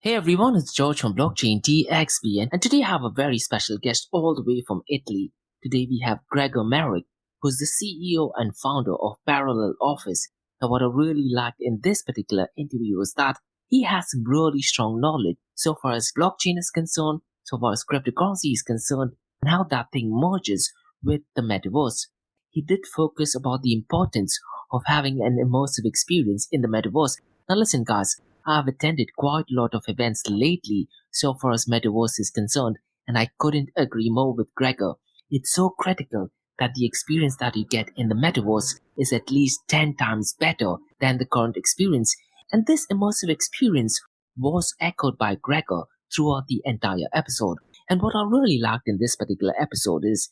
Hey everyone, it's George from Blockchain DXB, and today I have a very special guest all the way from Italy. Today we have Gregor Maric, who's the CEO and founder of Parallel Office. Now what I really liked in this particular interview was that he has some really strong knowledge so far as blockchain is concerned, so far as cryptocurrency is concerned, and how that thing merges with the metaverse. He did focus about the importance of having an immersive experience in the metaverse. Now listen guys, I've attended quite a lot of events lately so far as Metaverse is concerned, and I couldn't agree more with Gregor. It's so critical that the experience that you get in the Metaverse is at least 10 times better than the current experience, and this immersive experience was echoed by Gregor throughout the entire episode. And what I really liked in this particular episode is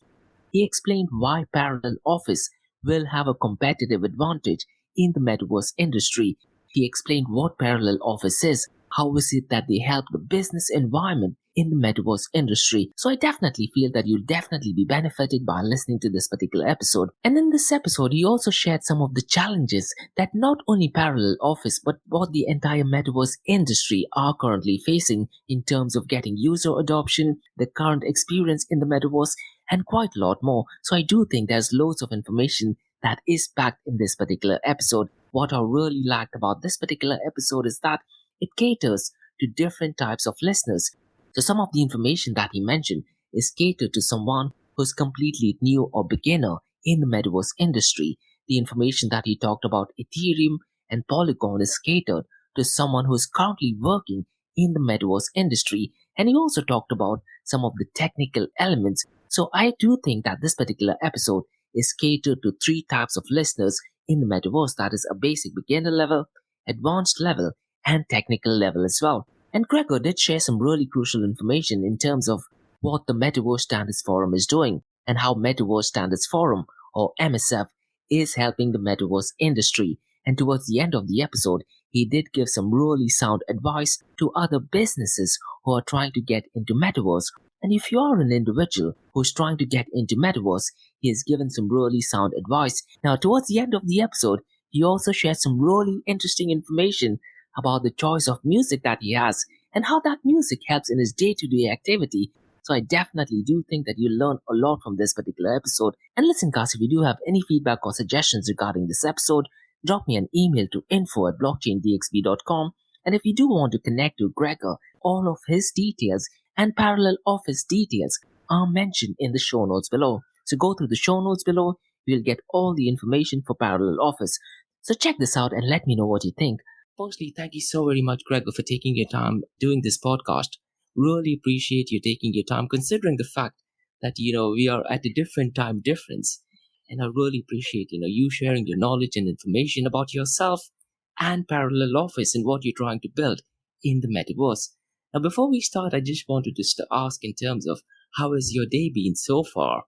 he explained why Parallel Office will have a competitive advantage in the Metaverse industry. He explained what Parallel Office is, how is it that they help the business environment in the metaverse industry. So I definitely feel that you'll definitely be benefited by listening to this particular episode. And in this episode, he also shared some of the challenges that not only Parallel Office, but what the entire metaverse industry are currently facing in terms of getting user adoption, the current experience in the metaverse, and quite a lot more. So I do think there's loads of information that is packed in this particular episode. What I really liked about this particular episode is that it caters to different types of listeners. So some of the information that he mentioned is catered to someone who's completely new or beginner in the metaverse industry. The information that he talked about Ethereum and Polygon is catered to someone who's currently working in the metaverse industry. And he also talked about some of the technical elements. So I do think that this particular episode is catered to three types of listeners in the metaverse, that is a basic beginner level, advanced level, and technical level as well. And Gregor did share some really crucial information in terms of what the Metaverse Standards Forum is doing and how Metaverse Standards Forum, or MSF, is helping the metaverse industry. And towards the end of the episode, he did give some really sound advice to other businesses who are trying to get into metaverse. And if you are an individual who's trying to get into metaverse, he has given some really sound advice. Now, towards the end of the episode, he also shared some really interesting information about the choice of music that he has and how that music helps in his day-to-day activity. So I definitely do think that you'll learn a lot from this particular episode. And listen guys, if you do have any feedback or suggestions regarding this episode, drop me an email to info@blockchaindxb.com. And if you do want to connect to Gregor, all of his details and Parallel Office details are mentioned in the show notes below. So go through the show notes below, you'll get all the information for Parallel Office. So check this out and let me know what you think. Firstly, thank you so very much, Gregor, for taking your time doing this podcast. Really appreciate you taking your time, considering the fact that, we are at a different time difference. And I really appreciate, you sharing your knowledge and information about yourself and Parallel Office and what you're trying to build in the metaverse. Now, before we start, I just wanted to ask in terms of how has your day been so far?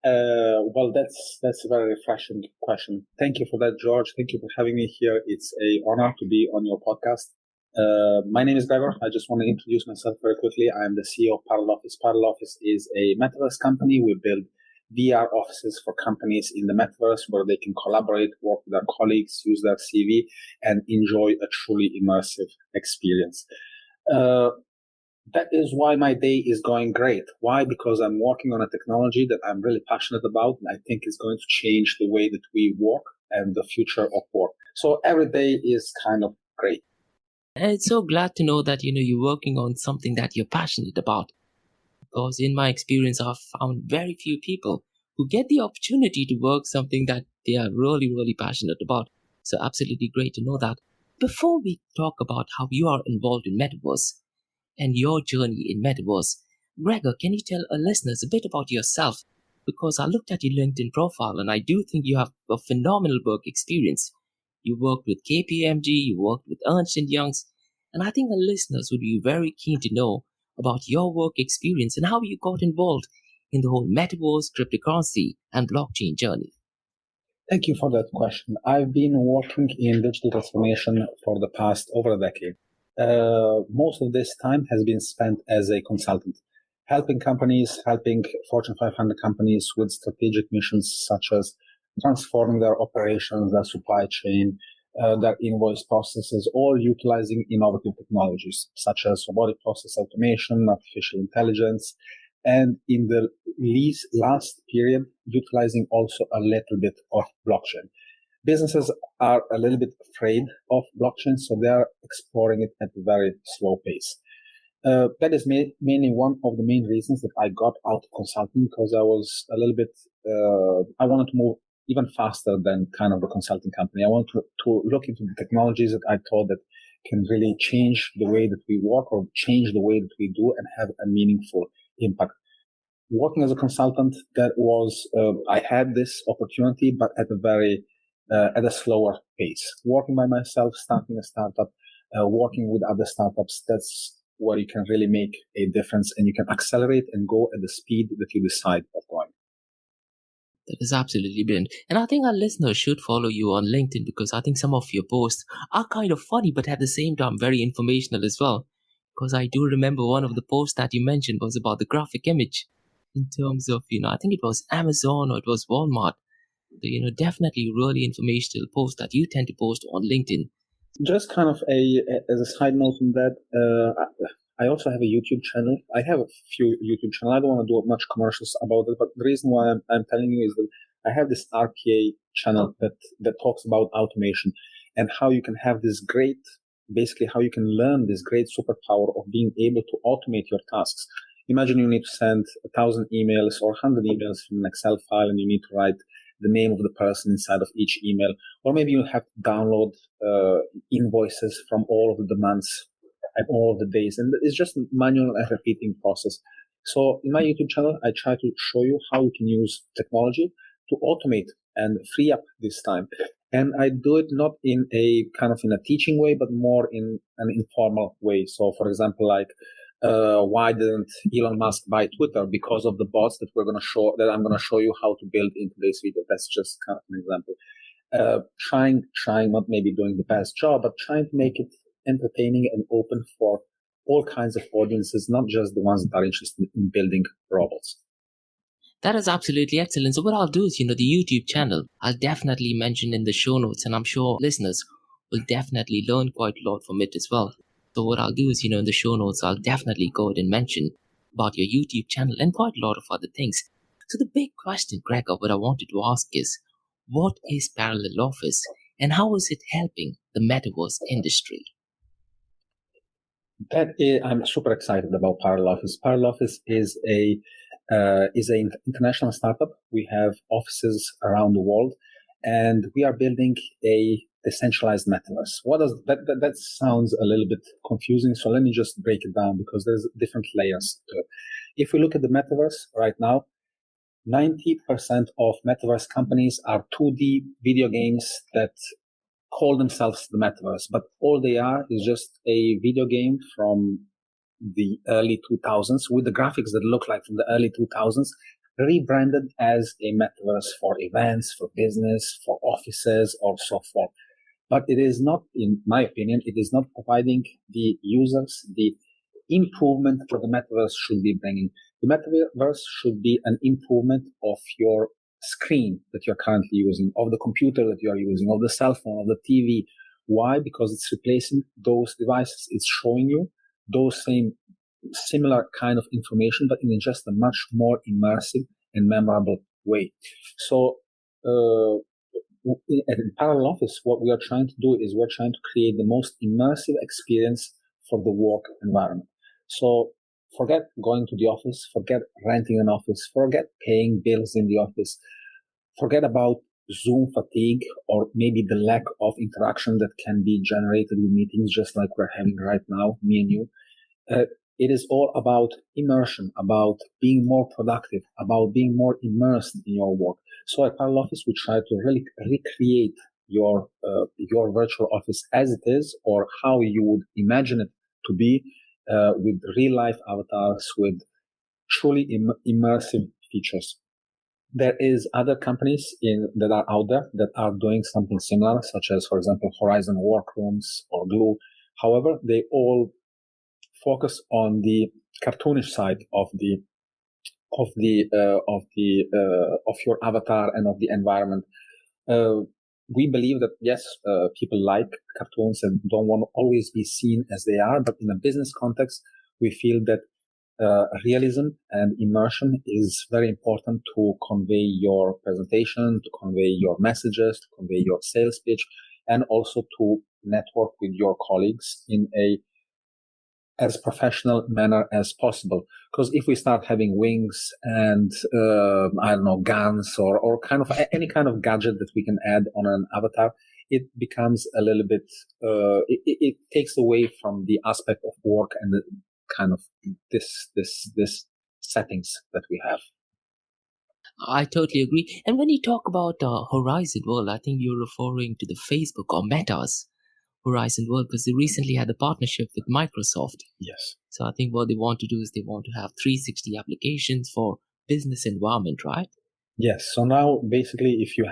Well, that's a very refreshing question. Thank you for that, George. Thank you for having me here. It's an honor to be on your podcast. My name is Gregor. I just want to introduce myself very quickly. I am the CEO of Parallel Office. Parallel Office is a metaverse company. We build VR offices for companies in the metaverse where they can collaborate, work with their colleagues, use their CV, and enjoy a truly immersive experience. That is why my day is going great. Why? Because I'm working on a technology that I'm really passionate about, and I think is going to change the way that we work and the future of work. So every day is kind of great. And it's so glad to know that, you're working on something that you're passionate about. Because in my experience, I've found very few people who get the opportunity to work something that they are really, really passionate about. So absolutely great to know that. Before we talk about how you are involved in Metaverse and your journey in Metaverse, Gregor, can you tell our listeners a bit about yourself? Because I looked at your LinkedIn profile and I do think you have a phenomenal work experience. You worked with KPMG, you worked with Ernst & Young's, and I think our listeners would be very keen to know about your work experience and how you got involved in the whole metaverse, cryptocurrency, and blockchain journey. Thank you for that question. I've been working in digital transformation for the past over a decade. Most of this time has been spent as a consultant, helping companies, helping Fortune 500 companies with strategic missions such as transforming their operations, their supply chain, their invoice processes, all utilizing innovative technologies such as robotic process automation, artificial intelligence, and in the last period, utilizing also a little bit of blockchain. Businesses are a little bit afraid of blockchain, so they are exploring it at a very slow pace. That is mainly one of the main reasons that I got out of consulting, because I was a little bit, I wanted to move even faster than kind of the consulting company. I wanted to look into the technologies that I thought that can really change the way that we work or change the way that we do and have a meaningful impact. Working as a consultant, that was, I had this opportunity, but at a slower pace. Working by myself, starting a startup, working with other startups, that's where you can really make a difference and you can accelerate and go at the speed that you decide of going. That is absolutely brilliant. And I think our listeners should follow you on LinkedIn, because I think some of your posts are kind of funny, but at the same time very informational as well. Because I do remember one of the posts that you mentioned was about the graphic image in terms of, I think it was Amazon or it was Walmart. So, definitely really informational posts that you tend to post on LinkedIn. Just kind of as a side note on that, I also have a YouTube channel. I have a few YouTube channels. I don't want to do much commercials about it, but the reason why I'm telling you is that I have this RPA channel that talks about automation and how you can have this basically how you can learn this great superpower of being able to automate your tasks. Imagine you need to send 1,000 emails or 100 emails from an Excel file, and you need to write the name of the person inside of each email, or maybe you have to download invoices from all of the months and all of the days, and it's just a manual and repeating process. So in my YouTube channel, I try to show you how you can use technology to automate and free up this time. And I do it not in a kind of in a teaching way, but more in an informal way. So for example, like, why didn't Elon Musk buy Twitter? Because of the bots that I'm going to show you how to build in today's video. That's just kind of an example. Trying not maybe doing the best job, but trying to make it entertaining and open for all kinds of audiences, not just the ones that are interested in building robots. That is absolutely excellent. So what I'll do is, the YouTube channel, I'll definitely mention in the show notes, and I'm sure listeners will definitely learn quite a lot from it as well. So what I'll do is, in the show notes, I'll definitely go ahead and mention about your YouTube channel and quite a lot of other things. So the big question, Gregor, what I wanted to ask is, what is Parallel Office and how is it helping the metaverse industry? I'm super excited about Parallel Office. Parallel Office is an international startup. We have offices around the world, and we are building a decentralized metaverse. What does that sounds a little bit confusing, so let me just break it down, because there's different layers to it. If we look at the metaverse right now, 90% of metaverse companies are 2D video games that call themselves the metaverse, but all they are is just a video game from the early 2000s with the graphics that look like from the early 2000s, rebranded as a metaverse for events, for business, for offices, or so forth. But it is not, in my opinion, it is not providing the users the improvement that the metaverse should be bringing. The metaverse should be an improvement of your screen that you're currently using, of the computer that you are using, of the cell phone, of the TV. Why? Because it's replacing those devices. It's showing you those similar kind of information, but in just a much more immersive and memorable way. So, in Parallel Office, what we are trying to do is we're trying to create the most immersive experience for the work environment. So forget going to the office, forget renting an office, forget paying bills in the office, forget about Zoom fatigue or maybe the lack of interaction that can be generated with meetings just like we're having right now, me and you. It is all about immersion, about being more productive, about being more immersed in your work. So at Parallel Office, we try to really recreate your virtual office as it is, or how you would imagine it to be, with real life avatars, with truly immersive features. There is other companies that are out there that are doing something similar, such as, for example, Horizon Workrooms or Glue. However, they all focus on the cartoonish side of your avatar and of the environment. we believe that yes, people like cartoons and don't want to always be seen as they are, but in a business context, we feel that realism and immersion is very important to convey your presentation, to convey your messages, to convey your sales pitch, and also to network with your colleagues in a as professional manner as possible. Because if we start having wings and I don't know, guns or kind of any kind of gadget that we can add on an avatar, it becomes a little bit it takes away from the aspect of work and the kind of this settings that we have. I totally agree. And when you talk about Horizon World, I think you're referring to the Facebook or Meta's Horizon World, because they recently had a partnership with Microsoft. Yes. So I think what they want to do is they want to have 360 applications for business environment, right? Yes. So now basically if you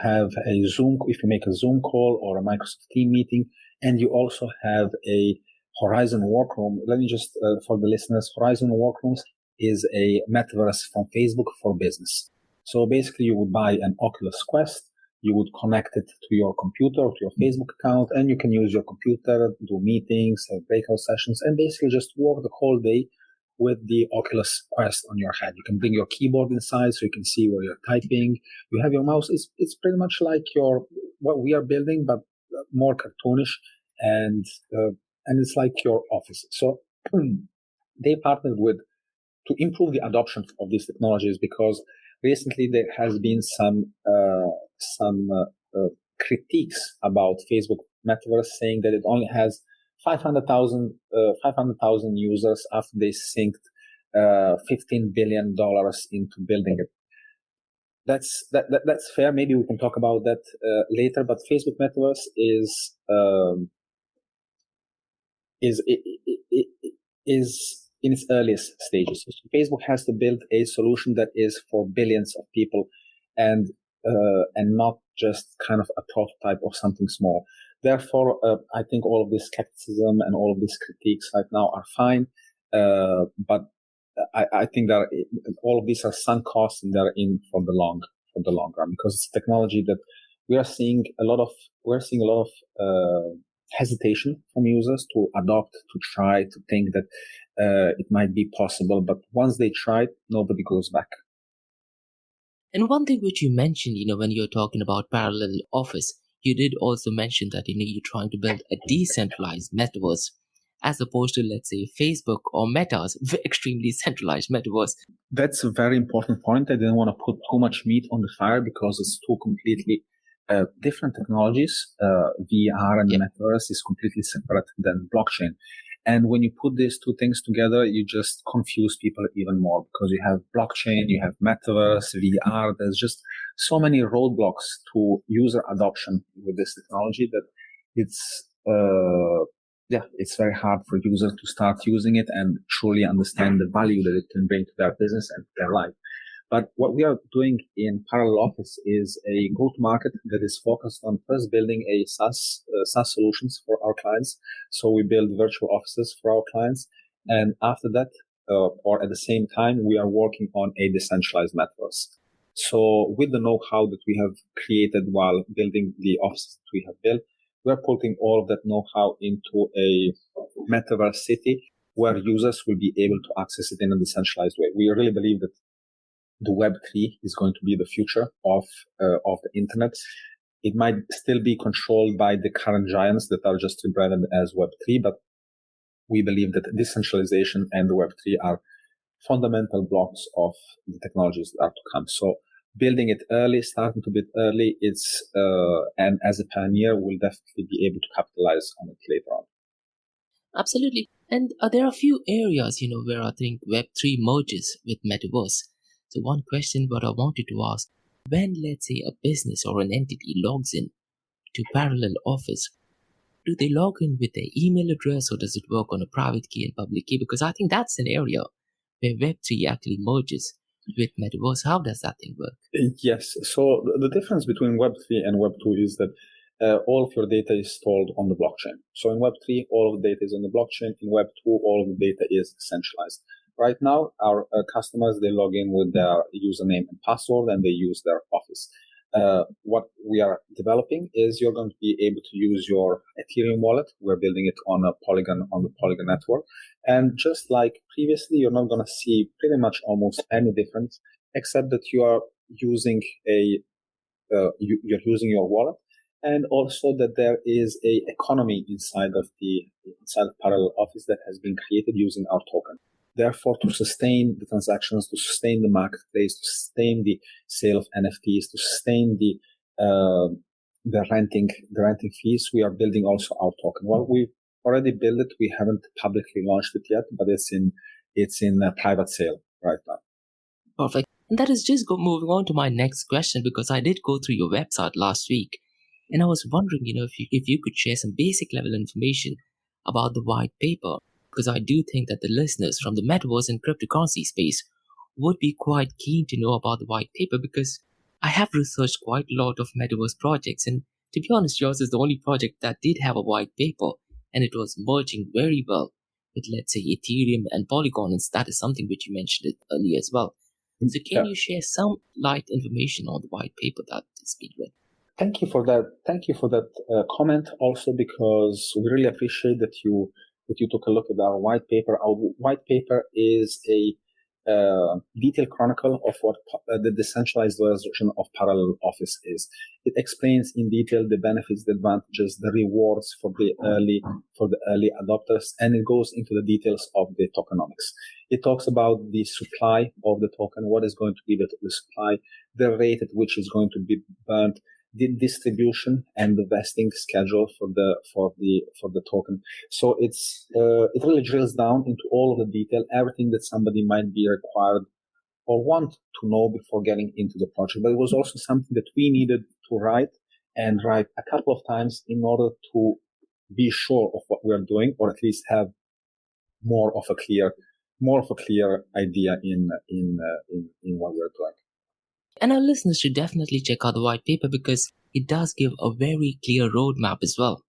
make a Zoom call or a Microsoft Team meeting, and you also have a Horizon Workroom, let me just, for the listeners, Horizon Workrooms is a metaverse from Facebook for business. So basically you would buy an Oculus Quest, you would connect it to your computer, to your Facebook account, and you can use your computer, do meetings, have breakout sessions, and basically just work the whole day with the Oculus Quest on your head. You can bring your keyboard inside so you can see where you're typing. You have your mouse. It's pretty much like what we are building, but more cartoonish, and it's like your office. So they partnered to improve the adoption of these technologies, because recently there has been some critiques about Facebook Metaverse, saying that it only has 500,000 users after they synced $15 billion into building it. That's fair. Maybe we can talk about that later. But Facebook Metaverse is in its earliest stages. So Facebook has to build a solution that is for billions of people, and not just kind of a prototype or something small. Therefore, I think all of this skepticism and all of these critiques right now are fine. But I think that all of these are sunk costs, and they're in for the long run, because it's technology that we're seeing a lot of hesitation from users to adopt, to try, to think that it might be possible. But once they try it, nobody goes back. And one thing which you mentioned, when you're talking about parallel office, you did also mention that, you're trying to build a decentralized metaverse, as opposed to, let's say, Facebook or Meta's extremely centralized metaverse. That's a very important point. I didn't want to put too much meat on the fire, because it's two completely different technologies. VR and Metaverse is completely separate than blockchain. And when you put these two things together, you just confuse people even more, because you have blockchain, you have Metaverse, VR. There's just so many roadblocks to user adoption with this technology that it's very hard for users to start using it and truly understand the value that it can bring to their business and their life. But what we are doing in Parallel Office is a go-to-market that is focused on first building a SaaS solutions for our clients. So we build virtual offices for our clients. And after that, or at the same time, we are working on a decentralized metaverse. So with the know-how that we have created while building the offices that we have built, we're putting all of that know-how into a metaverse city where users will be able to access it in a decentralized way. We really believe that the Web3 is going to be the future of the internet. It might still be controlled by the current giants that are just rebranded as Web3, but we believe that decentralization and the Web3 are fundamental blocks of the technologies that are to come. So building it early, starting to build early, and as a pioneer, we'll definitely be able to capitalize on it later on. Absolutely. And there are a few areas, where I think Web3 merges with Metaverse. So one question what I wanted to ask, when let's say a business or an entity logs in to Parallel Office, do they log in with their email address, or does it work on a private key and public key? Because I think that's an area where Web3 actually merges with Metaverse. How does that thing work? Yes. So the difference between Web3 and Web2 is that all of your data is stored on the blockchain. So in Web3, all of the data is on the blockchain. In Web2, all of the data is centralized. Right now, our customers, they log in with their username and password, and they use their office. what we are developing is you're going to be able to use your Ethereum wallet. We're building it on the Polygon network. And just like previously, you're not going to see pretty much almost any difference, except that you are using you're using your wallet, and also that there is a economy inside of Parallel Office that has been created using our token. Therefore, to sustain the transactions, to sustain the marketplace, to sustain the sale of NFTs, to sustain the renting fees, we are building also our token. Well, we've already built it. We haven't publicly launched it yet, but it's in a private sale right now. Perfect. And that is just moving on to my next question, because I did go through your website last week, and I was wondering, if you could share some basic level information about the white paper, because I do think that the listeners from the metaverse and cryptocurrency space would be quite keen to know about the white paper, because I have researched quite a lot of metaverse projects, and to be honest, yours is the only project that did have a white paper, and it was merging very well with, let's say, Ethereum and Polygon, and that is something which you mentioned earlier as well. So can you share some light information on the white paper that is being read? Thank you for that comment, also because we really appreciate that you took a look at our white paper. Our white paper is a detailed chronicle of what the decentralized version of Parallel Office is. It explains in detail the benefits, the advantages, the rewards for the early adopters, and it goes into the details of the tokenomics. It talks about the supply of the token, what is going to be the supply, the rate at which it's going to be burnt, the distribution and the vesting schedule for the token. So it really drills down into all of the detail, everything that somebody might be required or want to know before getting into the project. But it was also something that we needed to write a couple of times in order to be sure of what we're doing, or at least have more of a clear idea in what we're doing. And our listeners should definitely check out the white paper, because it does give a very clear roadmap as well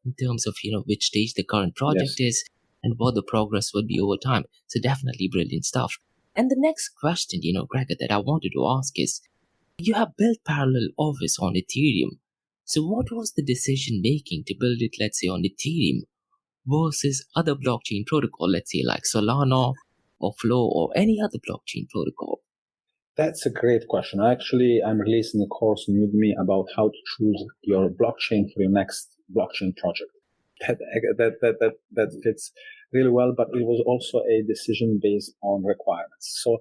in terms of, which stage the current project is and what the progress would be over time. So definitely brilliant stuff. And the next question, Gregor, that I wanted to ask is, you have built Parallel Office on Ethereum. So what was the decision making to build it, let's say, on Ethereum versus other blockchain protocol, let's say like Solana or Flow or any other blockchain protocol? That's a great question. I'm releasing a course on Udemy about how to choose your blockchain for your next blockchain project. That fits really well, but it was also a decision based on requirements. So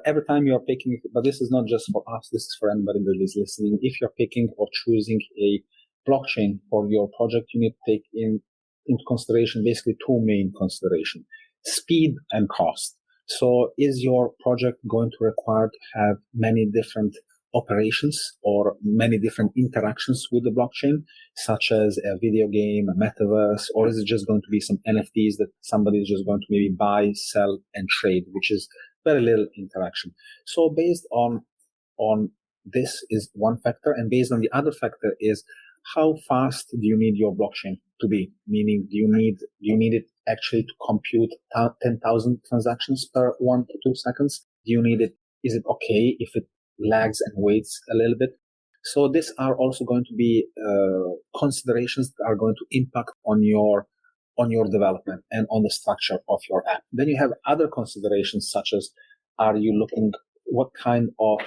every time you're picking, but this is not just for us, this is for anybody that is listening. If you're picking or choosing a blockchain for your project, you need to take into consideration basically two main considerations: speed and cost. So is your project going to require to have many different operations or many different interactions with the blockchain, such as a video game, a metaverse, or is it just going to be some NFTs that somebody is just going to maybe buy, sell, and trade, which is very little interaction? So based on this is one factor, and based on the other factor is how fast do you need your blockchain to be? Meaning, do you need it actually to compute 10,000 transactions per 1 to 2 seconds? Do you need it? Is it okay if it lags and waits a little bit? So these are also going to be considerations that are going to impact on your development and on the structure of your app. Then you have other considerations such as, what kind of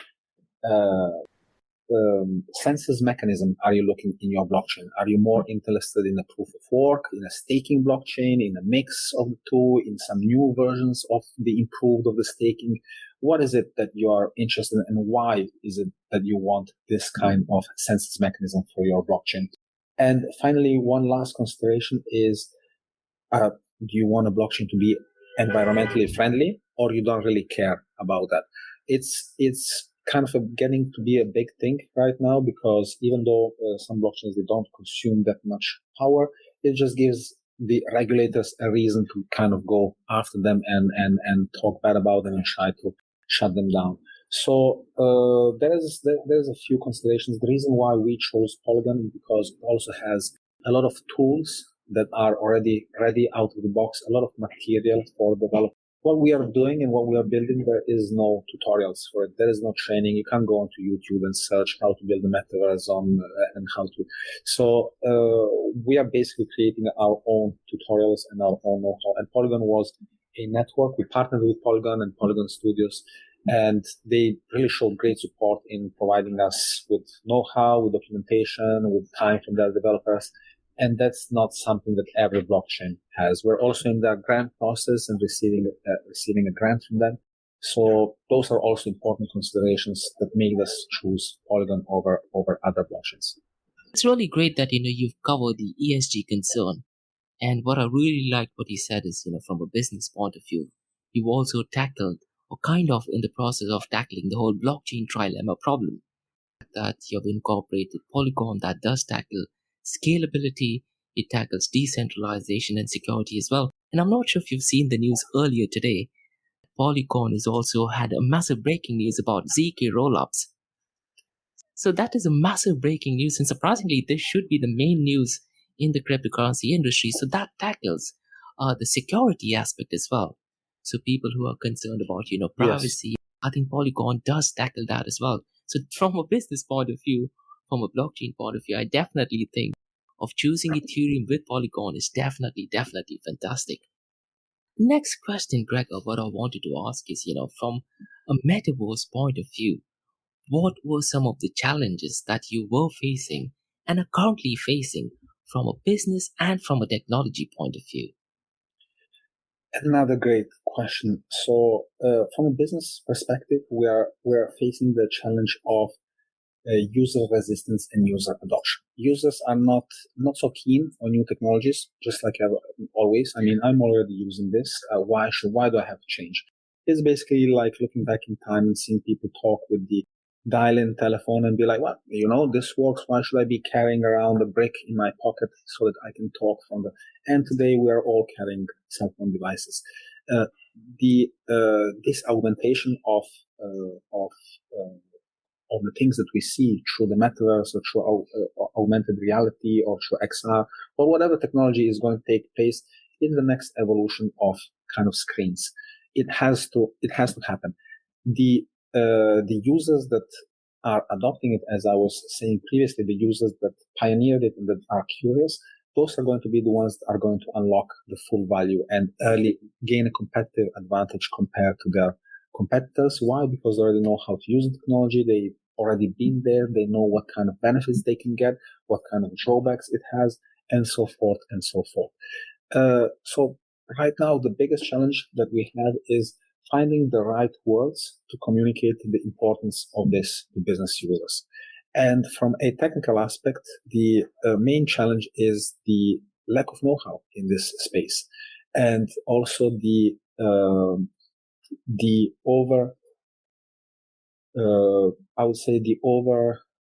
census mechanism are you looking in your blockchain? Are you more interested in a proof of work, in a staking blockchain, in a mix of the two, in some new versions of the improved of the staking? What is it that you are interested in, and why is it that you want this kind of census mechanism for your blockchain? And finally, one last consideration is, do you want a blockchain to be environmentally friendly, or you don't really care about that? It's kind of getting to be a big thing right now, because even though some blockchains, they don't consume that much power, it just gives the regulators a reason to kind of go after them and talk bad about them and try to shut them down. So there's a few considerations. The reason why we chose Polygon is because it also has a lot of tools that are already ready out of the box, a lot of material for developers what we are doing and what we are building, there is no tutorials for it. There is no training. You can't go onto YouTube and search how to build a metaverse and how to. So we are basically creating our own tutorials and our own know-how. And Polygon was a network. We partnered with Polygon and Polygon Studios, and they really showed great support in providing us with know-how, with documentation, with time from their developers. And that's not something that every blockchain has. We're also in the grant process and receiving a grant from them. So those are also important considerations that make us choose Polygon over other blockchains. It's really great that you've covered the ESG concern. And what I really liked what he said is, from a business point of view, you've also tackled, or kind of in the process of tackling, the whole blockchain trilemma problem. That you've incorporated Polygon that does tackle scalability, it tackles decentralization and security as well. And I'm not sure if you've seen the news earlier today. Polygon has also had a massive breaking news about ZK rollups. So that is a massive breaking news, and surprisingly, this should be the main news in the cryptocurrency industry. So that tackles the security aspect as well. So people who are concerned about, privacy, yes. I think Polygon does tackle that as well. So from a business point of view, from a blockchain point of view, I definitely think of choosing Ethereum with Polygon is definitely fantastic. Next question, Gregor, what I wanted to ask is, from a metaverse point of view, what were some of the challenges that you were facing and are currently facing from a business and from a technology point of view? Another great question. So, from a business perspective, we are facing the challenge of user resistance and user adoption. Users are not so keen on new technologies, just like always. I mean, I'm already using this. Why do I have to change? It's basically like looking back in time and seeing people talk with the dial-in telephone and be like, well, this works. Why should I be carrying around a brick in my pocket so that I can talk from the... And today we are all carrying cell phone devices. This augmentation of the things that we see through the metaverse or through augmented reality or through XR or whatever technology is going to take place in the next evolution of kind of screens. It has to happen. The users that are adopting it, as I was saying previously, the users that pioneered it and that are curious, those are going to be the ones that are going to unlock the full value and early gain a competitive advantage compared to their competitors. Why? Because they already know how to use the technology. They've already been there. They know what kind of benefits they can get, what kind of drawbacks it has, and so forth and so forth. So right now, the biggest challenge that we have is finding the right words to communicate the importance of this to business users. And from a technical aspect, the main challenge is the lack of know-how in this space, and also the over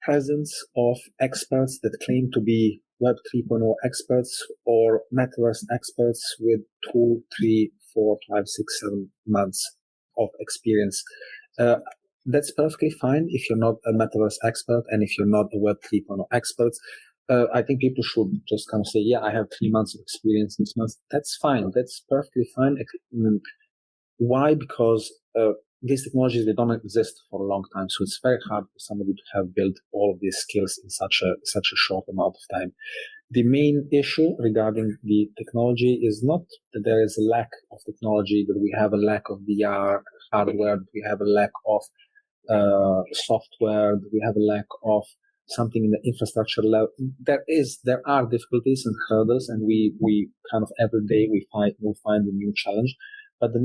presence of experts that claim to be Web 3.0 experts or Metaverse experts with 2, 3, 4, 5, 6, 7 months of experience. That's perfectly fine if you're not a Metaverse expert and if you're not a Web 3.0 expert. I think people should just kind of say, yeah, I have 3 months of experience, 6 months. That's fine. That's perfectly fine. Why? Because these technologies, they don't exist for a long time. So it's very hard for somebody to have built all of these skills in such a short amount of time. The main issue regarding the technology is not that there is a lack of technology, that we have a lack of VR hardware, that we have a lack of software, that we have a lack of something in the infrastructure level. There are difficulties and hurdles, and we kind of every day we find a new challenge. But the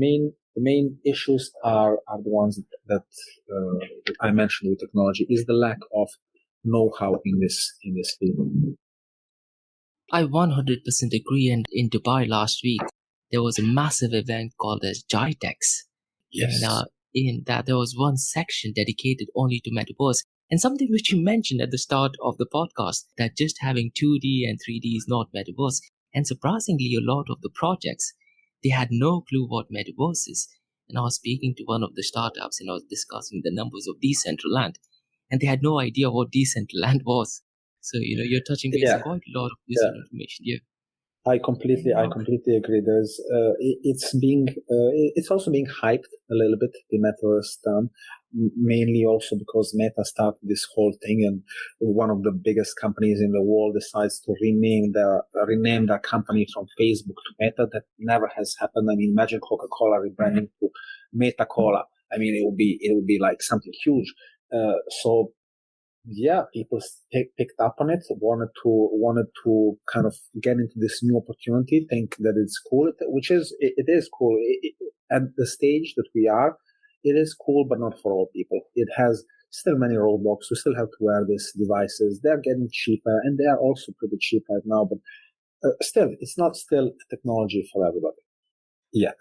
main issues are the ones that I mentioned with technology, is the lack of know-how in this field. I 100% agree. And in Dubai last week, there was a massive event called as GITEX. Yes. And in that, there was one section dedicated only to Metaverse. And something which you mentioned at the start of the podcast, that just having 2D and 3D is not Metaverse. And surprisingly, a lot of the projects, they had no clue what Metaverse is. And I was speaking to one of the startups and I was discussing the numbers of Decentraland. And they had no idea what Decentraland was. So, you're touching base on quite a lot of useful information here. I completely agree. It's also being hyped a little bit, the metaverse term, mainly also because Meta started this whole thing, and one of the biggest companies in the world decides to rename their company from Facebook to Meta. That never has happened. I mean, imagine Coca-Cola rebranding to Meta Cola. I mean, it would be like something huge. So yeah, people picked up on it, wanted to kind of get into this new opportunity, think that it's cool, which it is cool. At the stage that we are, it is cool, but not for all people. It has still many roadblocks. We still have to wear these devices. They're getting cheaper, and they are also pretty cheap right now. But still, it's not still a technology for everybody yet.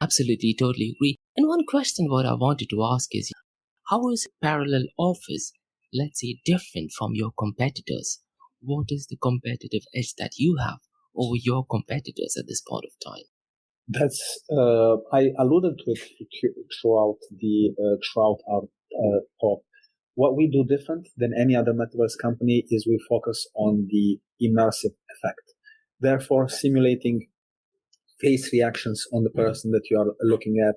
Absolutely, totally agree. And one question what I wanted to ask is, how is parallel office, let's say, different from your competitors? What is the competitive edge that you have over your competitors at this point of time? That's I alluded to it throughout our talk. What we do different than any other metaverse company is we focus on the immersive effect. Therefore, simulating face reactions on the person that you are looking at,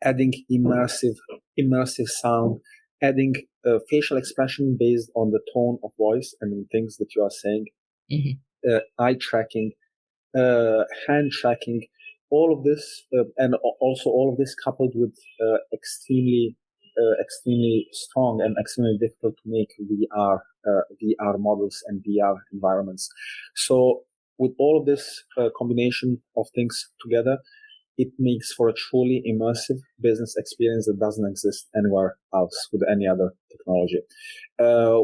adding immersive sound, adding facial expression based on the tone of voice and things that you are saying, eye tracking, hand tracking, all of this, and also all of this coupled with extremely strong and extremely difficult to make VR models and VR environments. So with all of this combination of things together, it makes for a truly immersive business experience that doesn't exist anywhere else with any other technology.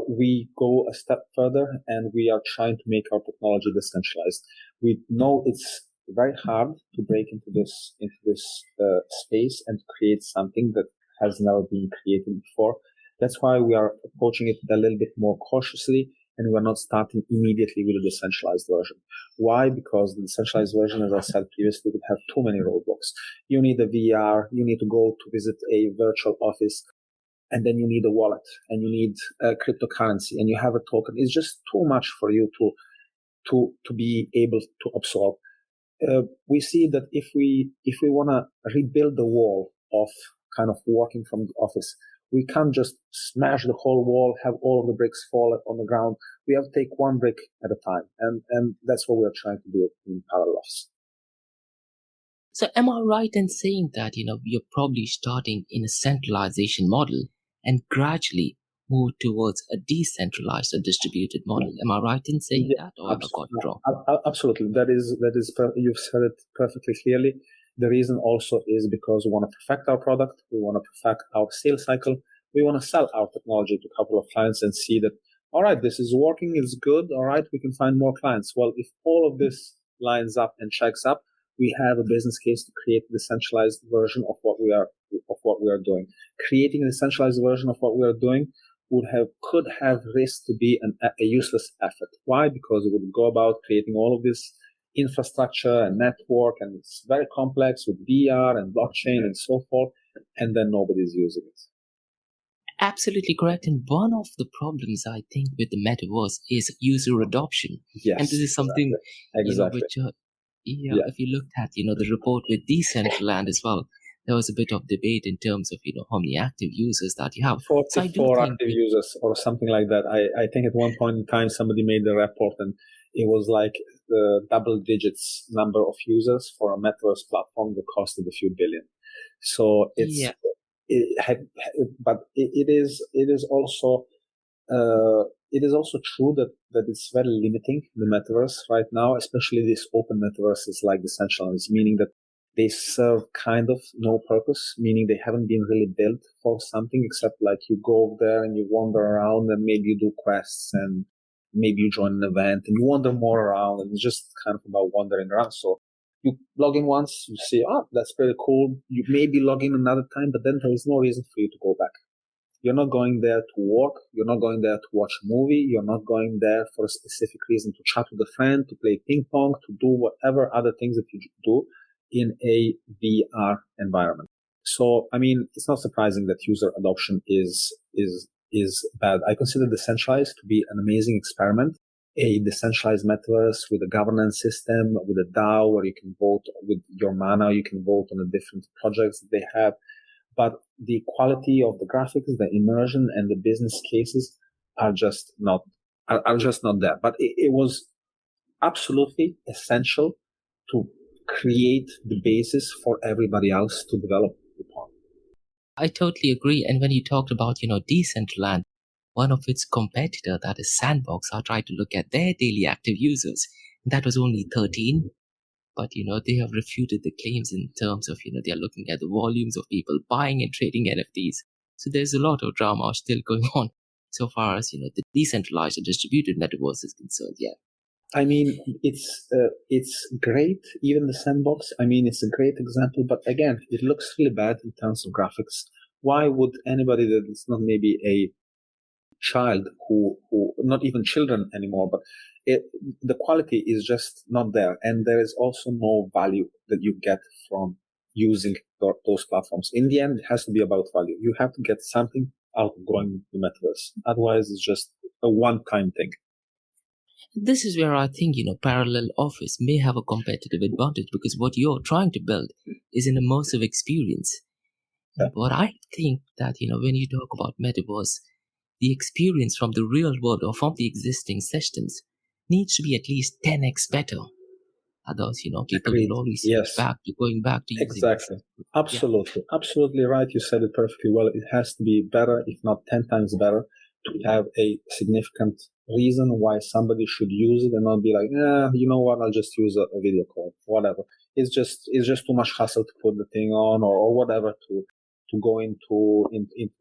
We go a step further, and we are trying to make our technology decentralized. We know it's very hard to break into this space and create something that has never been created before. That's why we are approaching it a little bit more cautiously, and we're not starting immediately with a decentralized version. Why? Because the decentralized version, as I said previously, would have too many roadblocks. You need a VR, you need to go to visit a virtual office, and then you need a wallet, and you need a cryptocurrency, and you have a token. It's just too much for you to be able to absorb. We see that if we want to rebuild the wall of kind of working from the office, we can't just smash the whole wall, have all of the bricks fall on the ground. We have to take one brick at a time. And that's what we're trying to do in parallel office. So am I right in saying that, you're probably starting in a centralization model and gradually move towards a decentralized or distributed model? Am I right in saying that, or have I got it wrong? Absolutely. That is, you've said it perfectly clearly. The reason also is because we want to perfect our product. We want to perfect our sales cycle. We want to sell our technology to a couple of clients and see that, all right, this is working. It's good. All right, we can find more clients. Well, if all of this lines up and checks up, we have a business case to create the centralized version of what we are doing. Creating a centralized version of what we are doing could have risked to be a useless effort. Why? Because it would go about creating all of this infrastructure and network, and it's very complex with VR and blockchain and so forth, and then nobody's using it. Absolutely correct. And one of the problems I think with the metaverse is user adoption. Yes, and this is something exactly. If you looked at the report with Decentraland as well, there was a bit of debate in terms of how many active users that you have. 44 active users or something like that. I think at one point in time somebody made the report, and it was like the double digits number of users for a metaverse platform that costed a few billion. So it is also true that it's very limiting, the metaverse right now, especially these open metaverses like the decentralized, meaning that they serve kind of no purpose, meaning they haven't been really built for something except like you go there and you wander around and maybe you do quests and maybe you join an event and you wander more around, and it's just kind of about wandering around. So you log in once, you see, that's pretty cool. You maybe log in another time, but then there is no reason for you to go back. You're not going there to work. You're not going there to watch a movie. You're not going there for a specific reason to chat with a friend, to play ping pong, to do whatever other things that you do in a VR environment. So, I mean, it's not surprising that user adoption is bad. I consider decentralized to be an amazing experiment a decentralized metaverse with a governance system, with a DAO where you can vote with your mana, you can vote on the different projects that they have. But the quality of the graphics, the immersion, and the business cases are just not there. But it was absolutely essential to create the basis for everybody else to develop upon. I totally agree. And when you talked about, Decentraland, one of its competitor, that is Sandbox, I tried to look at their daily active users. And that was only 13. But, they have refuted the claims in terms of, they are looking at the volumes of people buying and trading NFTs. So there's a lot of drama still going on so far as, the decentralized or distributed metaverse is concerned. Yeah. I mean, it's great. Even the Sandbox, I mean, it's a great example. But again, it looks really bad in terms of graphics. Why would anybody that is not maybe a child who not even children anymore, but the quality is just not there. And there is also no value that you get from using those platforms. In the end, it has to be about value. You have to get something out of going the metaverse. Otherwise, it's just a one-time thing. This is where I think, Parallel Office may have a competitive advantage because what you're trying to build is an immersive experience. Yeah. But I think that, when you talk about metaverse, the experience from the real world or from the existing sessions needs to be at least 10x better. Otherwise, people will always going back to using exactly. Absolutely right. You said it perfectly well. It has to be better, if not 10 times better, to have a significant reason why somebody should use it and not be like, you know what, I'll just use a video call, whatever. It's just too much hassle to put the thing on or whatever to go into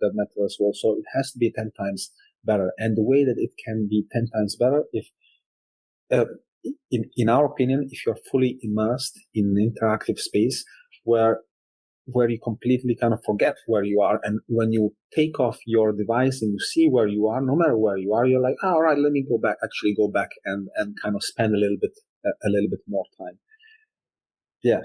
that metaverse world. So it has to be 10 times better. And the way that it can be 10 times better, if in our opinion, if you're fully immersed in an interactive space where you completely kind of forget where you are, and when you take off your device and you see where you are, no matter where you are, you're like, all right, let me go back and kind of spend a little bit more time. Yeah.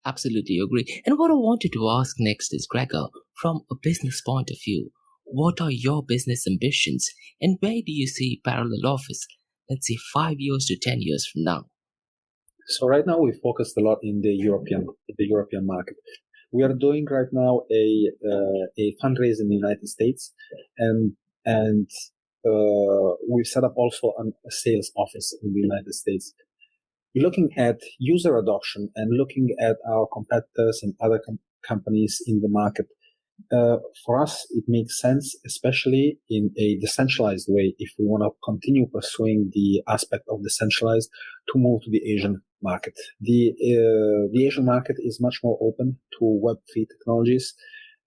Absolutely agree. And what I wanted to ask next is, Gregor, from a business point of view, what are your business ambitions and where do you see Parallel Office, let's say 5 years to 10 years from now? So right now we focused a lot in the European market. We are doing right now a fundraiser in the United States, and we've set up also a sales office in the United States. Looking at user adoption and looking at our competitors and other companies in the market, for us, it makes sense, especially in a decentralized way, if we want to continue pursuing the aspect of decentralized, to move to the Asian market. The Asian market is much more open to Web3 technologies.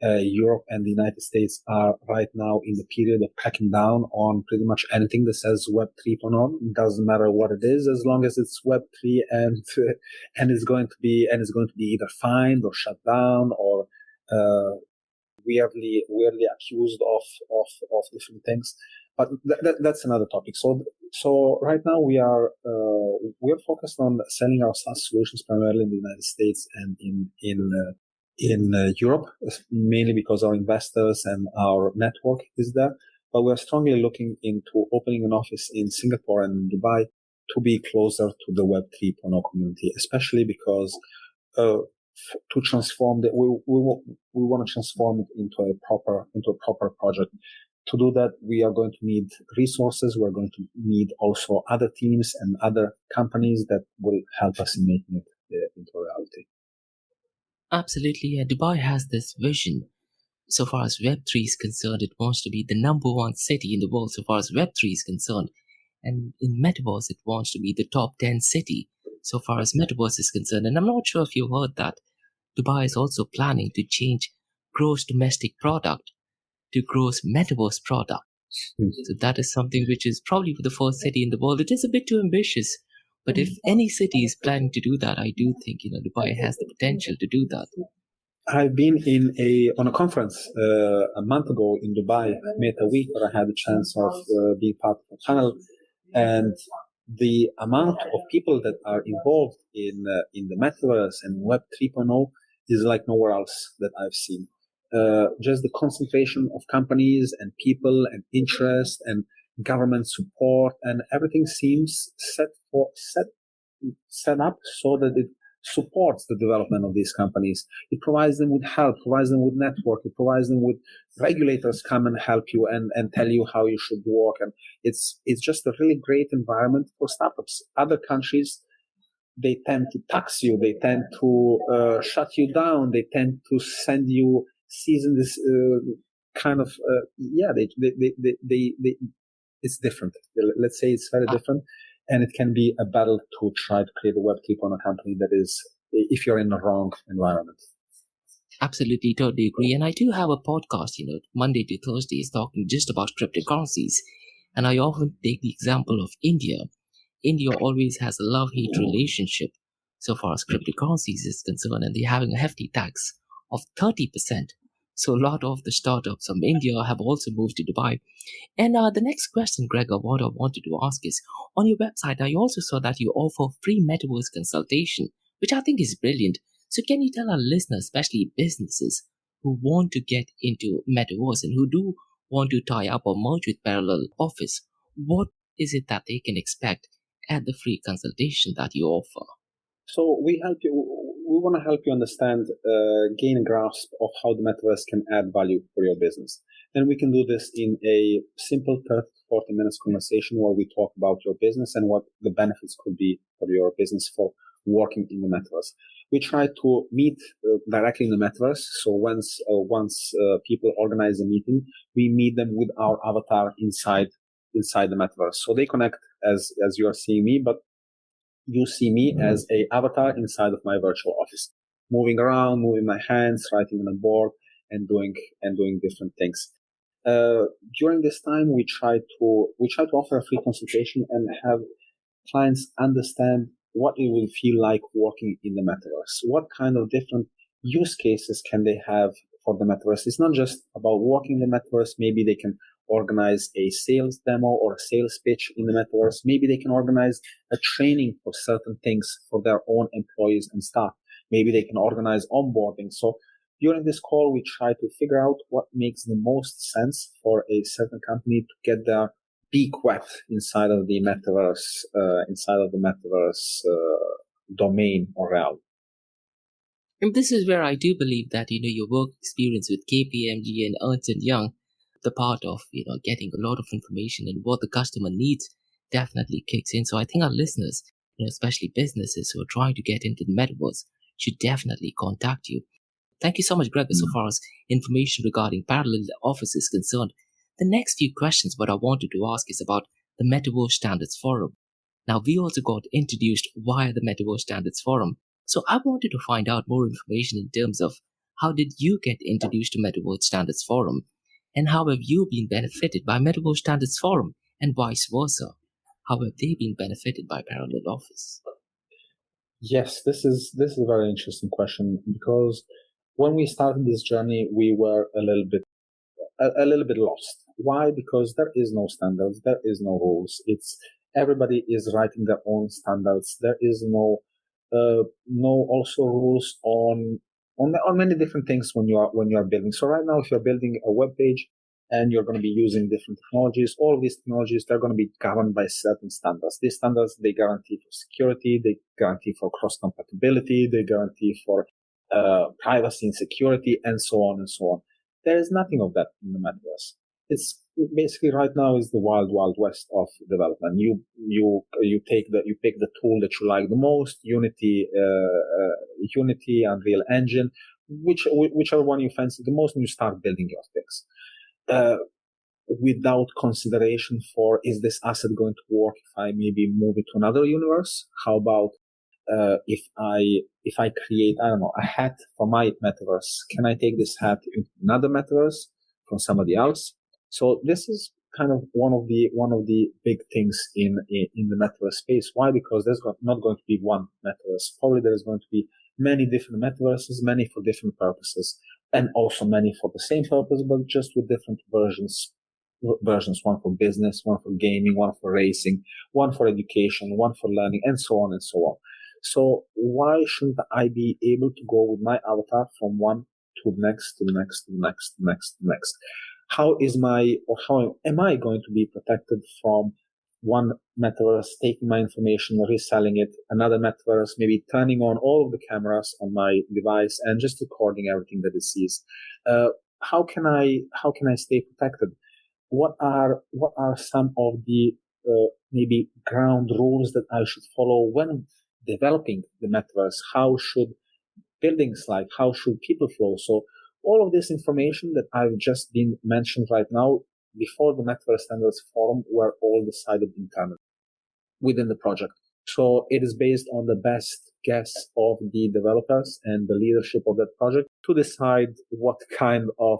Europe and the United States are right now in the period of cracking down on pretty much anything that says Web 3.0. It doesn't matter what it is, as long as it's Web 3 and it's going to be either fined or shut down or weirdly accused of different things. But that's another topic. So right now we're focused on selling our SaaS solutions primarily in the United States and in Europe, mainly because our investors and our network is there. But we're strongly looking into opening an office in Singapore and Dubai to be closer to the Web 3.0 community, especially because to transform we want to transform it into a proper project. To do that, we are going to need resources. We're going to need also other teams and other companies that will help us in making it into reality. Absolutely. Dubai has this vision. So far as Web3 is concerned, it wants to be the number one city in the world so far as Web3 is concerned. And in Metaverse, it wants to be the top 10 city so far as Metaverse is concerned. And I'm not sure if you heard that. Dubai is also planning to change gross domestic product to gross Metaverse product. So that is something which is probably for the first city in the world. It is a bit too ambitious. But if any city is planning to do that, I do think, Dubai has the potential to do that. I've been on a conference a month ago in Dubai, Meta Week, where I had the chance of being part of a panel, and the amount of people that are involved in the Metaverse and Web 3.0 is like nowhere else that I've seen. Just the concentration of companies and people and interest and government support, and everything seems set up so that it supports the development of these companies. It provides them with help, provides them with network, it provides them with regulators come and help you and tell you how you should work. And it's just a really great environment for startups. Other countries, they tend to tax you, they tend to shut you down, they tend to send you season this it's different. Let's say it's very different, and it can be a battle to try to create a Web 3.0 company that is, if you're in the wrong environment. Absolutely, totally agree. And I do have a podcast, Monday to Thursdays, talking just about cryptocurrencies. And I often take the example of India. India always has a love-hate relationship so far as cryptocurrencies is concerned, and they're having a hefty tax of 30%. So a lot of the startups from India have also moved to Dubai. And the next question, Gregor, what I wanted to ask is, on your website, I also saw that you offer free metaverse consultation, which I think is brilliant. So can you tell our listeners, especially businesses who want to get into metaverse and who do want to tie up or merge with Parallel Office, what is it that they can expect at the free consultation that you offer? So we want to help you understand, gain a grasp of how the metaverse can add value for your business. And we can do this in a simple 30 to 40 minutes conversation where we talk about your business and what the benefits could be for your business for working in the metaverse. We try to meet directly in the metaverse. So once people organize a meeting, we meet them with our avatar inside the metaverse. So they connect as you are seeing me, but you see me as a avatar inside of my virtual office, moving around, moving my hands, writing on a board, and doing different things. During this time, we try to offer a free consultation and have clients understand what it will feel like working in the metaverse. What kind of different use cases can they have for the metaverse? It's not just about working in the metaverse. Maybe they can organize a sales demo or a sales pitch in the metaverse. Maybe they can organize a training for certain things for their own employees and staff. Maybe they can organize onboarding. So during this call, we try to figure out what makes the most sense for a certain company to get their peak web inside of the metaverse, domain or realm. And this is where I do believe that, your work experience with KPMG and Ernst & Young, the part of, getting a lot of information and what the customer needs definitely kicks in. So I think our listeners, especially businesses who are trying to get into the metaverse, should definitely contact you. Thank you so much, Gregor, so far as information regarding Parallel Office is concerned. The next few questions, what I wanted to ask is about the Metaverse Standards Forum. Now, we also got introduced via the Metaverse Standards Forum. So I wanted to find out more information in terms of how did you get introduced to Metaverse Standards Forum, and how have you been benefited by Metaverse Standards Forum, and vice versa? How have they been benefited by Parallel Office? Yes, this is a very interesting question, because when we started this journey, we were a little bit lost. Why? Because there is no standards, there is no rules. Everybody is writing their own standards. There is no also rules on many different things when you are building. So right now, if you're building a web page and you're going to be using different technologies, all of these technologies, they're going to be governed by certain standards. These standards, they guarantee for security, they guarantee for cross compatibility, they guarantee for privacy and security, and so on and so on. There is nothing of that in the metaverse. It's basically right now is the wild west of development. You pick the tool that you like the most, Unity, Unreal Engine, whichever one you fancy the most, and you start building your things. Without consideration for, is this asset going to work if I maybe move it to another universe? How about if I create, I don't know, a hat for my metaverse? Can I take this hat into another metaverse from somebody else? So this is kind of one of the big things in the metaverse space. Why? Because there's not going to be one metaverse. Probably there's going to be many different metaverses, many for different purposes, and also many for the same purpose, but just with different versions. One for business, one for gaming, one for racing, one for education, one for learning, and so on and so on. So why shouldn't I be able to go with my avatar from one to the next, to the next, to the next, to the next, to the next? how am I going to be protected from one metaverse taking my information, reselling it, another metaverse maybe turning on all of the cameras on my device and just recording everything that it sees? How can I stay protected? What are some of the maybe ground rules that I should follow when developing the metaverse? How should buildings like? How should people flow? So all of this information that I've just been mentioned right now before the Metaverse Standards Forum were all decided internally within the project. So it is based on the best guess of the developers and the leadership of that project to decide what kind of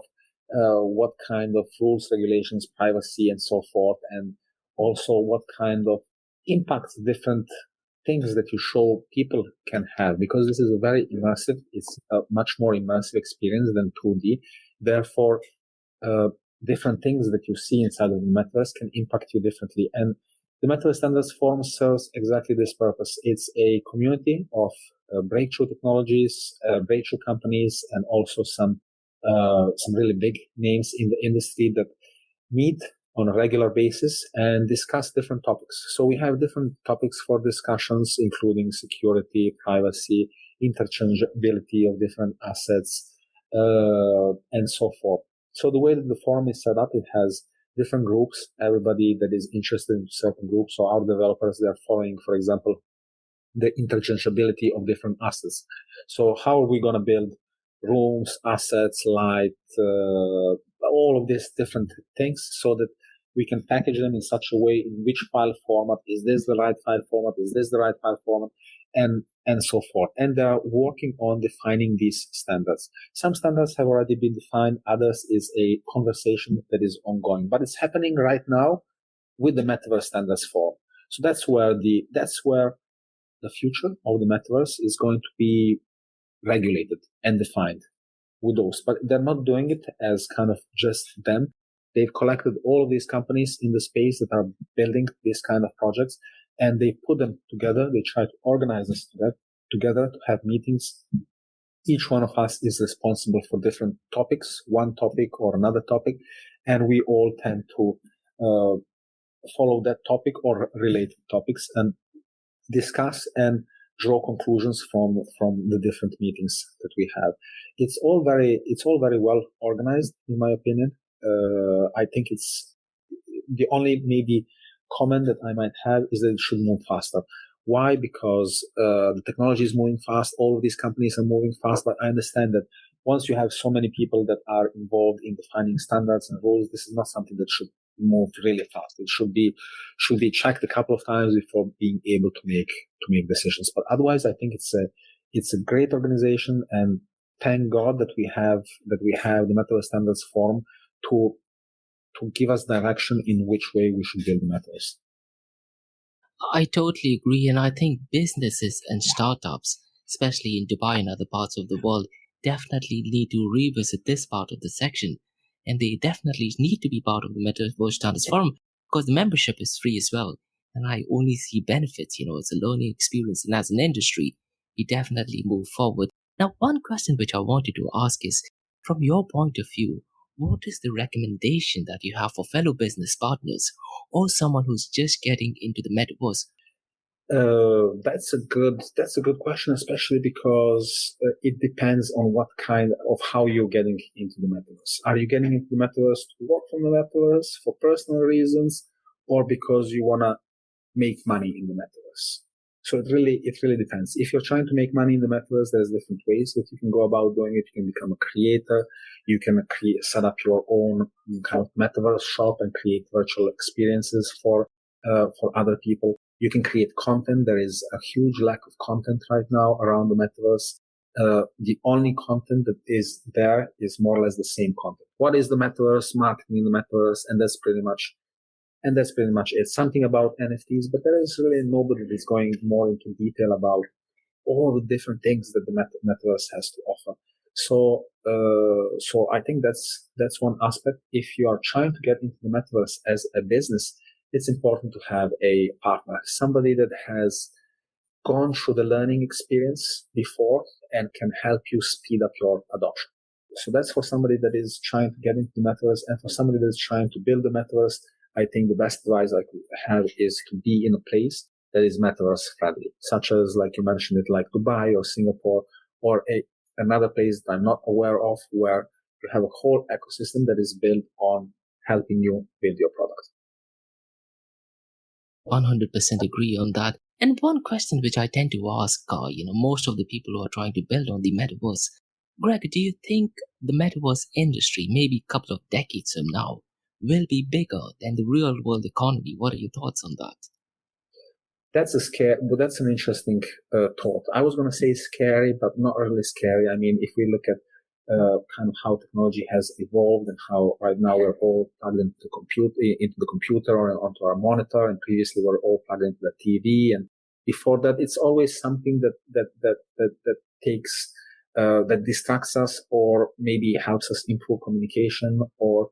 rules, regulations, privacy, and so forth, and also what kind of impacts different things that you show people can have, because this is a very immersive, it's a much more immersive experience than 2D. Therefore, different things that you see inside of the metaverse can impact you differently. And the Metaverse Standards Forum serves exactly this purpose. It's a community of breakthrough technologies, breakthrough companies, and also some really big names in the industry that meet on a regular basis and discuss different topics. So we have different topics for discussions, including security, privacy, interchangeability of different assets, and so forth. So the way that the forum is set up, it has different groups, everybody that is interested in certain groups. So our developers, they're following, for example, the interchangeability of different assets. So how are we going to build rooms, assets, light, all of these different things so that we can package them in such a way in which file format, is this the right file format, is this the right file format, and so forth. And they're working on defining these standards. Some standards have already been defined, others is a conversation that is ongoing, but it's happening right now with the Metaverse Standards Forum. So that's where the future of the metaverse is going to be regulated and defined with those, but they're not doing it as kind of just them. They've collected all of these companies in the space that are building these kind of projects, and they put them together. They try to organize us together to have meetings. Each one of us is responsible for different topics, one topic or another topic, and we all tend to follow that topic or related topics and discuss and draw conclusions from the different meetings that we have. It's all very well organized, in my opinion. I think it's the only maybe comment that I might have is that it should move faster. Why? Because the technology is moving fast. All of these companies are moving fast, but I understand that once you have so many people that are involved in defining standards and rules, this is not something that should move really fast. It should be checked a couple of times before being able to make decisions. But otherwise, I think it's a great organization, and thank God that we have the Metaverse Standards Forum to give us direction in which way we should build the metaverse. I totally agree, and I think businesses and startups, especially in Dubai and other parts of the world, definitely need to revisit this part of the section, and they definitely need to be part of the Metaverse Standards Forum because the membership is free as well, and I only see benefits. It's a learning experience, and as an industry, we definitely move forward. Now, one question which I wanted to ask is, from your point of view, what is the recommendation that you have for fellow business partners or someone who's just getting into the metaverse? That's a good question, especially because it depends on what kind of how you're getting into the metaverse. Are you getting into the metaverse to work from the metaverse for personal reasons, or because you want to make money in the metaverse? So it really depends. If you're trying to make money in the metaverse, there's different ways that you can go about doing it. You can become a creator. You can set up your own kind of metaverse shop and create virtual experiences for other people. You can create content. There is a huge lack of content right now around the metaverse. The only content that is there is more or less the same content. What is the metaverse? Marketing in the metaverse, and that's pretty much it. Something about NFTs, but there is really nobody that is going more into detail about all the different things that the metaverse has to offer. So I think that's one aspect. If you are trying to get into the metaverse as a business, it's important to have a partner, somebody that has gone through the learning experience before and can help you speed up your adoption. So that's for somebody that is trying to get into the metaverse, and for somebody that's trying to build the metaverse. I think the best advice I could have is to be in a place that is metaverse friendly, such as, like you mentioned it, like Dubai or Singapore, or another place that I'm not aware of, where you have a whole ecosystem that is built on helping you build your product. 100% agree on that. And one question which I tend to ask, most of the people who are trying to build on the metaverse, Greg, do you think the metaverse industry, maybe a couple of decades from now, will be bigger than the real world economy? What are your thoughts on that? That's that's an interesting thought. I was going to say scary, but not really scary. I mean, if we look at kind of how technology has evolved and how right now we're all plugged into the computer or onto our monitor, and previously we're all plugged into the TV. And before that, it's always something that takes that distracts us, or maybe helps us improve communication, or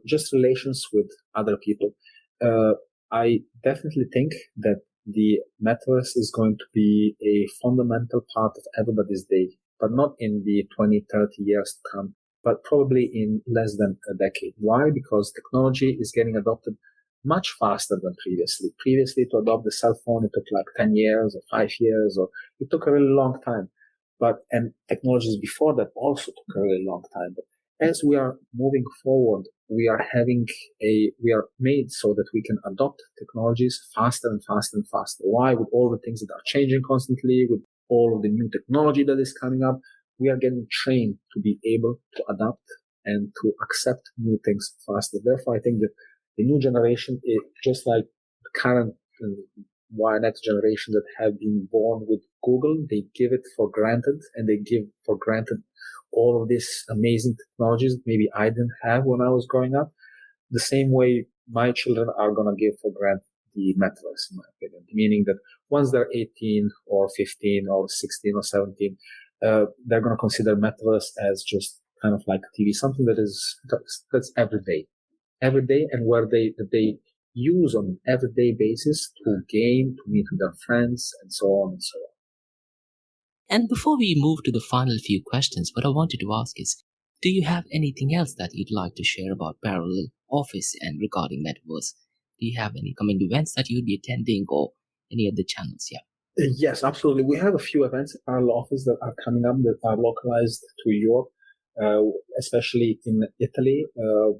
just relations with other people. I definitely think that the metaverse is going to be a fundamental part of everybody's day, but not in the 20, 30 years to come, but probably in less than a decade. Why? Because technology is getting adopted much faster than previously. Previously, to adopt the cell phone, it took like 10 years or 5 years, or it took a really long time. And technologies before that also took a really long time. But as we are moving forward, we are made so that we can adopt technologies faster and faster and faster. Why? With all the things that are changing constantly, with all of the new technology that is coming up, we are getting trained to be able to adapt and to accept new things faster. Therefore, I think that the new generation, just like the current next generation that have been born with Google, they give it for granted, and they give for granted all of these amazing technologies that maybe I didn't have when I was growing up. The same way my children are going to give for granted the metaverse, in my opinion, meaning that once they're 18 or 15 or 16 or 17, they're going to consider metaverse as just kind of like TV, something that's every day, and where they use on an everyday basis to game, to meet with their friends, and so on and so on. And before we move to the final few questions, what I wanted to ask is, do you have anything else that you'd like to share about Parallel Office and regarding Metaverse? Do you have any coming events that you'd be attending, or any other channels? Yeah. Yes, absolutely. We have a few events at Parallel Office that are coming up that are localized to Europe, especially in Italy.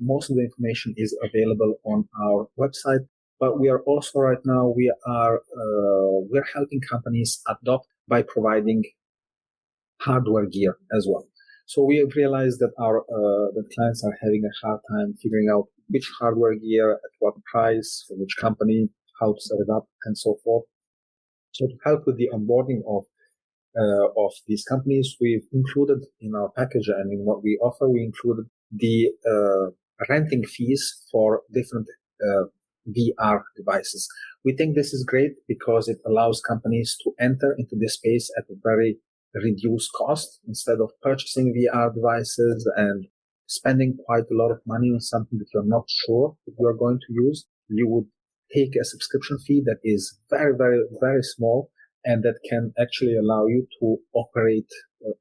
Most of the information is available on our website, but we are also right now, we're helping companies adopt by providing hardware gear as well. So we have realized that that clients are having a hard time figuring out which hardware gear, at what price, for which company, how to set it up, and so forth. So to help with the onboarding of these companies, we've included in our package and in what we offer, we included the renting fees for different VR devices. We think this is great because it allows companies to enter into this space at a very reduced cost. Instead of purchasing VR devices and spending quite a lot of money on something that you're not sure that you are going to use, you would take a subscription fee that is very, very, very small, and that can actually allow you to operate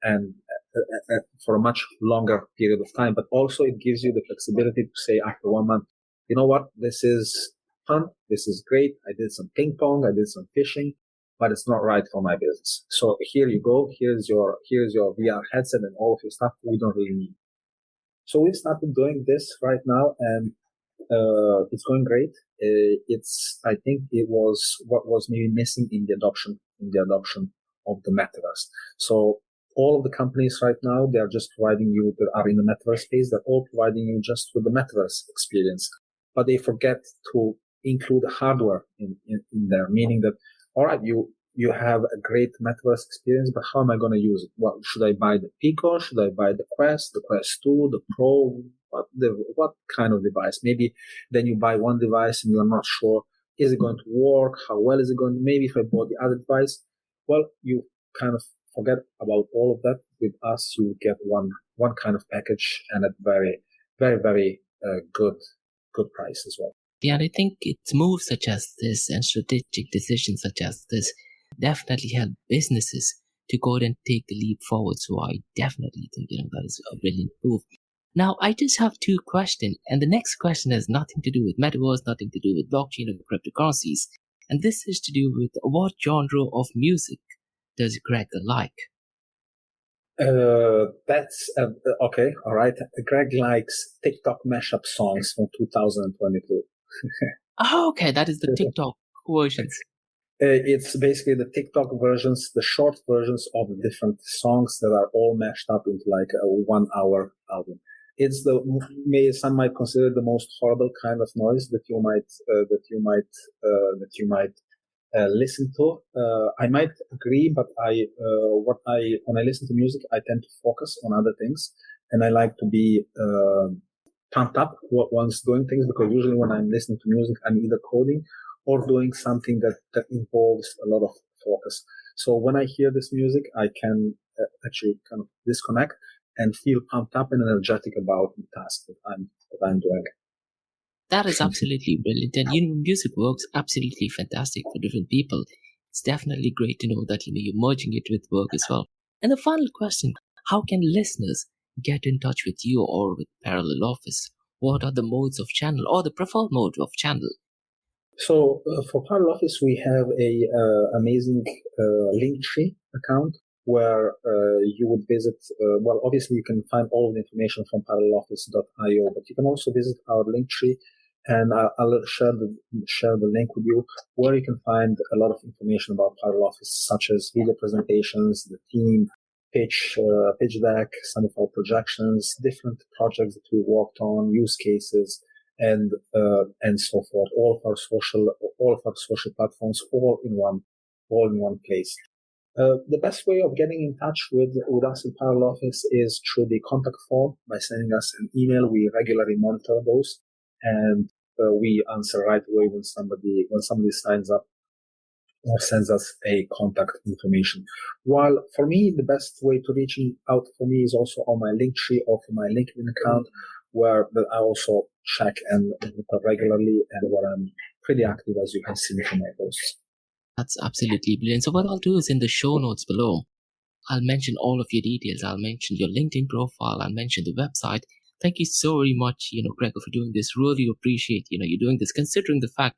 and for a much longer period of time. But also it gives you the flexibility to say after 1 month, you know what, this is fun, this is great, I did some ping pong, I did some fishing, but it's not right for my business. So here you go, here's your VR headset and all of your stuff we don't really need. So we started doing this right now, and it's going great. I think it was what was maybe missing in the adoption of the metaverse. So all of the companies right now, they are just providing you that are in the metaverse space. They're all providing you just with the metaverse experience, but they forget to include hardware in there, meaning that, all right, you have a great metaverse experience, but how am I going to use it? What should I buy? The Pico? Should I buy the Quest 2, the Pro? What kind of device? Maybe then you buy one device and you're not sure, is it going to work? How well is it going? Maybe if I bought the other device, well, you kind of forget about all of that. With us, you get one kind of package, and at very, very, very good price as well. Yeah, and I think it's moves such as this and strategic decisions such as this definitely help businesses to go ahead and take the leap forward. So I definitely think, that is a brilliant move. Now, I just have two questions, and the next question has nothing to do with metaverse, nothing to do with blockchain or cryptocurrencies. And this is to do with what genre of music does Gregor like? That's okay. All right. Greg likes TikTok mashup songs from 2022. Oh, okay, that is the TikTok versions. It's basically the TikTok versions, the short versions of the different songs that are all mashed up into like a 1 hour album. It's some might consider the most horrible kind of noise that you might listen to. I might agree, but when I listen to music, I tend to focus on other things, and I like to be pumped up once doing things, because usually when I'm listening to music, I'm either coding or doing something that involves a lot of focus. So when I hear this music, I can actually kind of disconnect and feel pumped up and energetic about the task that I'm doing. That is absolutely brilliant. And, music works absolutely fantastic for different people. It's definitely great to know that, you're merging it with work as well. And the final question, how can listeners get in touch with you or with Parallel Office? What are the modes of channel or the preferred mode of channel? So for Parallel Office, we have a amazing Linktree account where you would visit. Well, obviously, you can find all of the information from paralleloffice.io, but you can also visit our Linktree, and I'll share the link with you, where you can find a lot of information about Parallel Office, such as video presentations, the team, pitch deck, some of our projections, different projects that we worked on, use cases, and so forth. All of our social platforms, all in one place. The best way of getting in touch with us in Parallel Office is through the contact form by sending us an email. We regularly monitor those, and we answer right away when somebody signs up or sends us a contact information. While for me, the best way to reach out for me is also on my Linktree or for my LinkedIn account, where I also check and regularly, and where I'm pretty active, as you can see from my posts. That's absolutely brilliant. So what I'll do is, in the show notes below, I'll mention all of your details. I'll mention your LinkedIn profile. I'll mention the website. Thank you so very much, Gregor, for doing this. Really appreciate, you doing this, considering the fact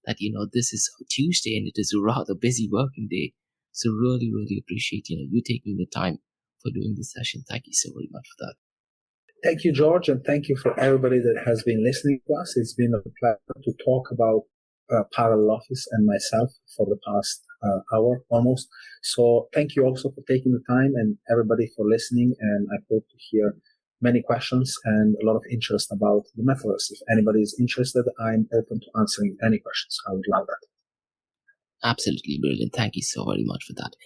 that, this is Tuesday and it is a rather busy working day. So really, really appreciate, you taking the time for doing this session. Thank you so very much for that. Thank you, George, and thank you for everybody that has been listening to us. It's been a pleasure to talk about Parallel Office and myself for the past hour almost. So thank you also for taking the time, and everybody for listening. And I hope to hear many questions and a lot of interest about the Metaverse. If anybody is interested, I'm open to answering any questions. I would love that. Absolutely brilliant. Thank you so very much for that.